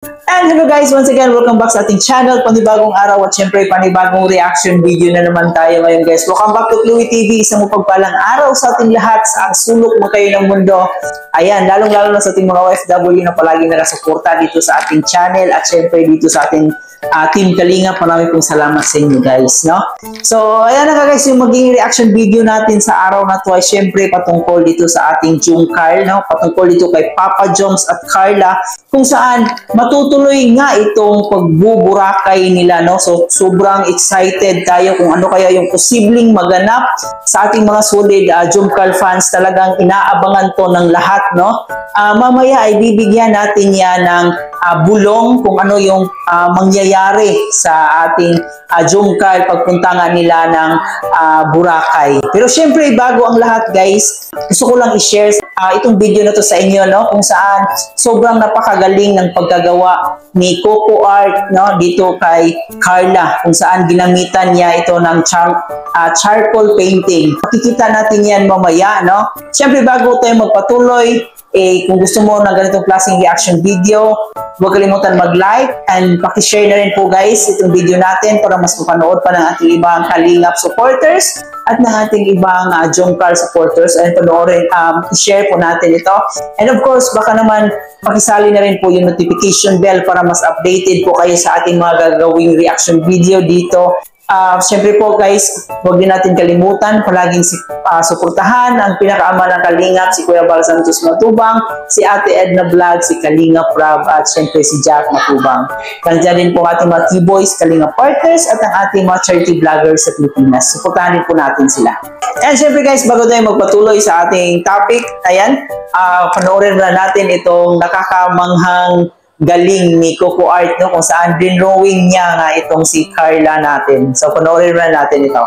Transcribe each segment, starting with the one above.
And hello guys, once again, welcome back sa ating channel, panibagong araw at syempre panibagong reaction video na naman tayo ngayon guys. Welcome back to Chloe TV, isang mapagpalang araw sa ating lahat sa sulok mo kayo ng mundo. Ayan, lalong-lalo na sa ating mga OFW na palagi nakasuporta dito sa ating channel at syempre dito sa ating Team Kalingap. Maraming pong salamat sa inyo guys, no? So, ayan na guys, yung maging reaction video natin sa araw na to ay syempre patungkol dito sa ating Jungkal, no? Patungkol dito kay Papa Joms at Carla, kung saan matutuloy nga itong pagbuburakay nila, no? So, sobrang excited tayo kung ano kaya yung posibleng maganap sa ating mga solid Jungkal fans. Talagang inaabangan to ng lahat, no? Mamaya ay bibigyan natin yan ng bulong kung ano yung mangyayari sa ating Jungkal pagpunta nga nila ng Boracay. Pero syempre bago ang lahat guys, gusto ko lang i-share itong video na to sa inyo, no? Kung saan sobrang napakagaling ng pagkagawa ni Coco Art, no? Dito kay Carla, kung saan ginamitan niya ito ng charcoal painting. Makikita natin yan mamaya, no? Syempre bago tayo magpatuloy, kung gusto mo ng ganitong klaseng reaction video, huwag kalimutan mag-like and pakishare na rin po guys itong video natin para mas mapanood pa ng ating ibang Kalingap supporters at ng ating ibang Jungkal supporters. And panoorin, i-share po natin ito. And of course, baka naman pakisali na rin po yung notification bell para mas updated po kayo sa ating mga gagawing reaction video dito. Siyempre po guys, huwag din natin kalimutan palaging suportahan ang pinakaama ng Kalingap, si Kuya Bal Santos Matubang, si Ate Edna Vlog, si Kalingap Rob at siyempre si Jack Matubang. Nandiyan din po ating mga T-Boys, Kalingap Partners at ang ating mga charity vloggers sa Pilipinas. Suportahan din po natin sila. And siyempre guys, bago tayo magpatuloy sa ating topic, ayan, panoorin na natin itong nakakamanghang galing ni Coco Art, no? Kung saan drawing niya nga itong si Carla natin. So, panoorin na natin ito.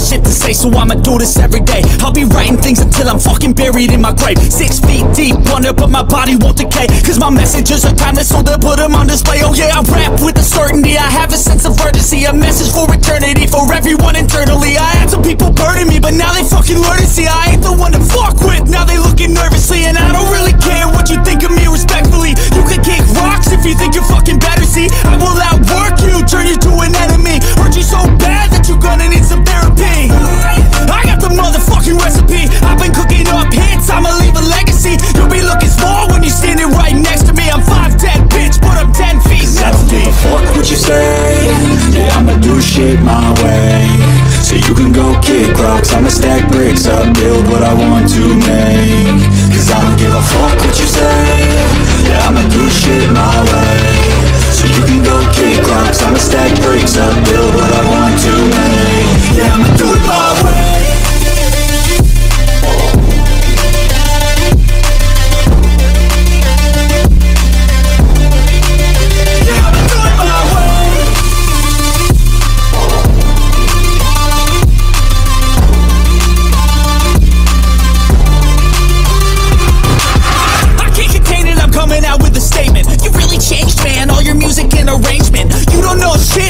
Shit to say, so I'ma do this every day. I'll be writing things until I'm fucking buried in my grave. 6 feet deep under, but my body won't decay. Cause my messages are timeless, so they'll put them on display. Oh yeah, I rap with a certainty, I have a sense of urgency. A message for eternity, for everyone internally. I had some people burning me, but now they fucking learn to see I ain't the one to fuck with, now they looking nervously. And I don't really care what you think of me respectfully. You can kick rocks if you think you're fucking better. See, I will outwork you, turn you to an enemy. Hurt you so bad that you're gonna need some therapy. I got the motherfucking recipe. I've been cooking up hits, I'ma leave a legacy. You'll be looking small when you're standing right next to me. I'm 5'10", bitch, but I'm 10 feet next to me. I don't give a fuck what you say. Yeah, I'ma do shit my way. So you can go kick rocks, I'ma stack bricks up, build what I want to make. Cause I don't give a fuck what you say. Yeah, I'ma do shit my way. So you can go kick rocks, I'ma stack bricks up, build what I want to make. Yeah, I'ma do it my way.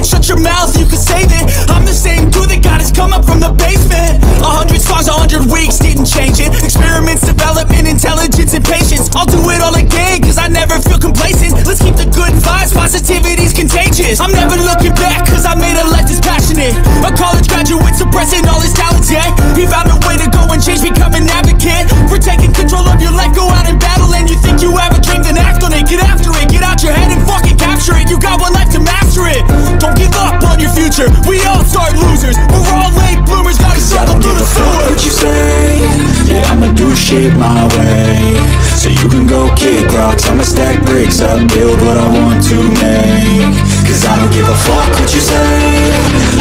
Shut your mouth, you can save it. I'm the same dude that got his come up from the basement. 100 songs, 100 weeks, didn't change it. Experiments, development, intelligence, and patience. I'll do it all again, cause I never feel complacent. Let's keep the good vibes, positivity's contagious. I'm never looking back, cause I made a life that's passionate. A college graduate suppressing all his talents, yeah. He found a way to go and change, become an advocate. For taking control of your life, go out and battle. And you think you have a dream, then act on it. Get after it, get out your head and fucking capture it. You got one life to master it. Don't give up on your future, we all start losers. We're all late bloomers, gotta struggle through the sewer. What you say? Yeah, I'ma do shit my way. So you can go kick rocks, I'ma stack bricks up, build what I want to make. Cause I don't give a fuck what you say.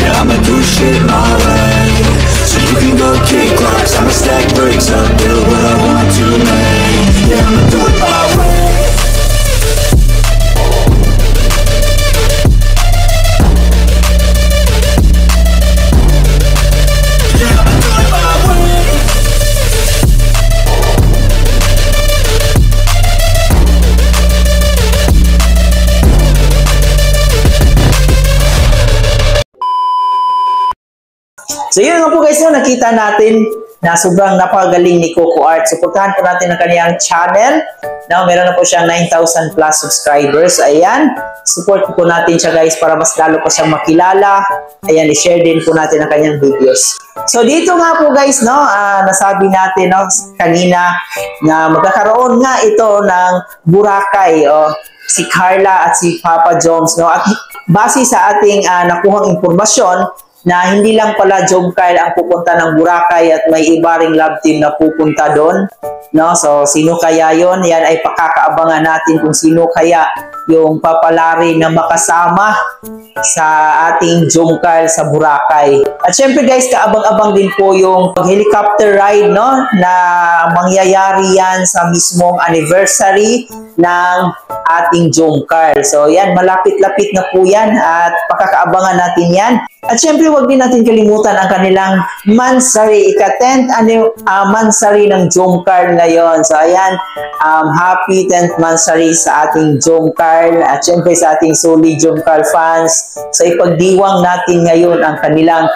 Yeah, I'ma do shit my way. So you can go kick rocks, I'ma stack bricks up, build what I want to make. Yeah, I'ma do it my way. So yun nga po guys, nakita natin na sobrang napagaling ni Coco Art. Suportahan po natin ang kanyang channel. Now, meron na po siyang 9,000 plus subscribers. Ayan, support po natin siya guys para mas lalo pa siyang makilala. Ayan, i-share din po natin ang kanyang videos. So dito nga po guys, no, nasabi natin no, kanina na magkakaroon nga ito ng Boracay. Si Carla at si Papa Joms. No? At base sa ating nakuhang impormasyon, na hindi lang pala Jomcarl ang pupunta ng Boracay at may iba ring love team na pupunta doon. No? So, sino kaya yon? Yan ay pakakaabangan natin kung sino kaya yung papalari na makasama sa ating Jomcarl sa Boracay. At syempre guys, kaabang-abang din po yung helicopter ride, no? Na mangyayari yan sa mismong anniversary ng ating Jomcarl. So yan, malapit-lapit na po yan at pakakaabangan natin yan. At syempre, huwag din natin kalimutan ang kanilang Mansari, ika-10th Mansari ng Jomcarl ngayon. So ayan, happy 10th Mansari sa ating Jomcarl at syempre sa ating solid Jomcarl fans. So ipagdiwang natin ngayon ang kanilang.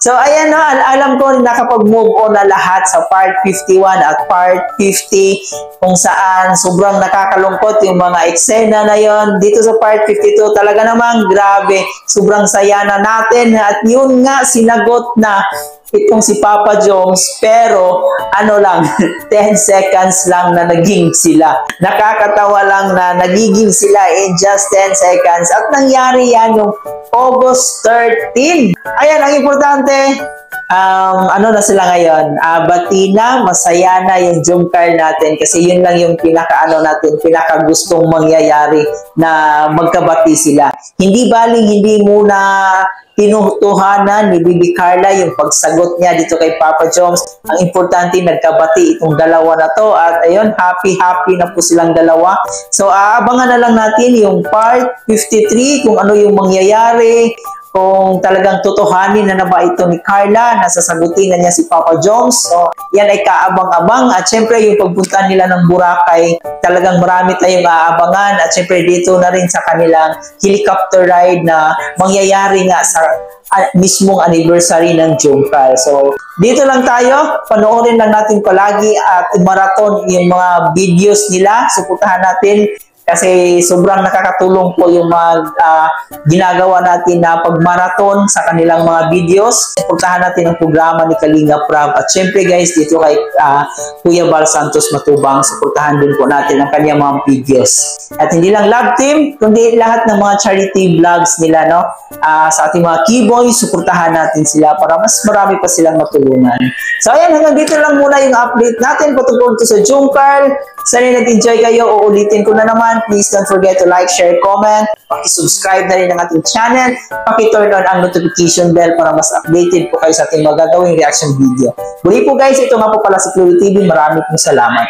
So ayan no, alam ko nakapag-move on na lahat sa part 51 at part 50 kung saan sobrang nakakalungkot yung mga eksena na yon. Dito sa part 52 talaga namang grabe, sobrang saya na natin at yun nga sinagot na itong si Papa Joms, pero ano lang, 10 seconds lang na naging sila. Nakakatawa lang na nagiging sila in just 10 seconds. At nangyari yan yung August 13. Ayan, ang importante, ano na sila ngayon, bati na, masaya na yung Jomcarl natin kasi yun lang yung pinaka-ano natin, pinaka-gustong mangyayari na magkabati sila. Hindi baling hindi muna tinutuhanan ni Bibi Carla yung pagsagot niya dito kay Papa Joms. Ang importante, nagkabati itong dalawa na to at ayun, happy na po silang dalawa. So aabangan na lang natin yung part 53 kung ano yung mangyayari, kung talagang totohanin na ba ito ni Carla, nasasagutin na niya si Papa Joms. So, yan ay kaabang-abang. At syempre, yung pagpunta nila ng Boracay, talagang marami tayong aabangan. At syempre, dito na rin sa kanilang helicopter ride na mangyayari nga sa mismong anniversary ng Jomcarl. So, dito lang tayo. Panoorin lang natin palagi at marathon yung mga videos nila. Suportahan natin. Kasi sobrang nakakatulong po yung ginagawa natin na pag-marathon sa kanilang mga videos. Puntahan natin ang programa ni Kalinga Prab. At syempre guys, dito kay Kuya Bal Santos Matubang, suportahan din po natin ang kanyang mga videos. At hindi lang love team, kundi lahat ng mga charity vlogs nila, no? Sa ating mga keyboys, suportahan natin sila para mas marami pa silang matulungan. So ayan, hanggang dito lang muna yung update natin patungkol sa Jomcarl. Sana nag-enjoy kayo, uulitin ko na naman. Please don't forget to like, share, comment. Paki-subscribe na rin ang ating channel. Paki-turn on ang notification bell para mas updated po kayo sa ating magagawing reaction video. Muli po guys, ito nga po pala si Chloe TV. Maraming salamat.